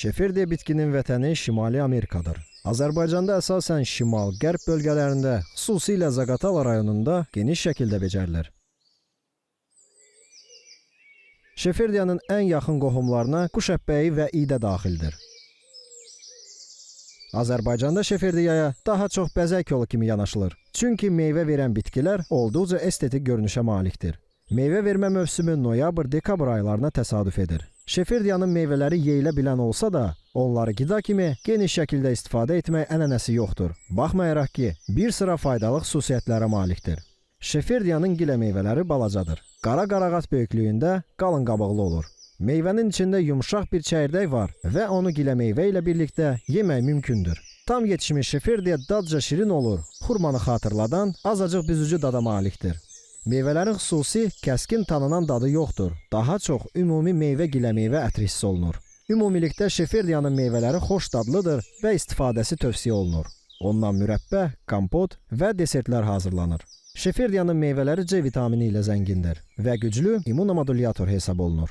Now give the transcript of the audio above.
Şefirdiya bitkinin vətəni Şimali Amerikadır. Azərbaycanda əsasən şimal-qərb bölgələrində, xüsusilə Zaqatala rayonunda geniş şəkildə becərilir. Şefirdiyanın ən yaxın qohumlarına quş əppəyi və iydə daxildir. Azərbaycanda şefirdiyaya daha çox bəzək yolu kimi yanaşılır. Çünki meyvə verən bitkilər olduqca estetik görünüşə malikdir. Meyvə vermə mövsümü noyabr-dekabr aylarına təsadüf edir. Şefirdiyanın meyvələri yeyilə bilən olsa da, onları qida kimi geniş şəkildə istifadə etmək ənənəsi yoxdur. Baxmayaraq ki, bir sıra faydalı xüsusiyyətlərə malikdir. Şefirdiyanın gilə meyvələri balacadır. Qara qarağat böyüklüyündə qalın qabıqlı olur. Meyvənin içində yumşaq bir çəyirdək var və onu gilə meyvə ilə birlikdə yemək mümkündür. Tam yetişmiş şefirdiya dadca şirin olur, xurmanı xatırladan azacıq büzücü dada malikdir. Meyvələrin xüsusi, kəskin tanınan dadı yoxdur. Daha çox ümumi meyvə gilə meyvə ətri hiss olunur. Ümumilikdə şefirdiyanın meyvələri xoş dadlıdır və istifadəsi tövsiyə olunur. Ondan mürəbbə, kompot və desertlər hazırlanır. Şefirdiyanın meyvələri C vitamini ilə zəngindir və güclü immunomodulyator hesab olunur.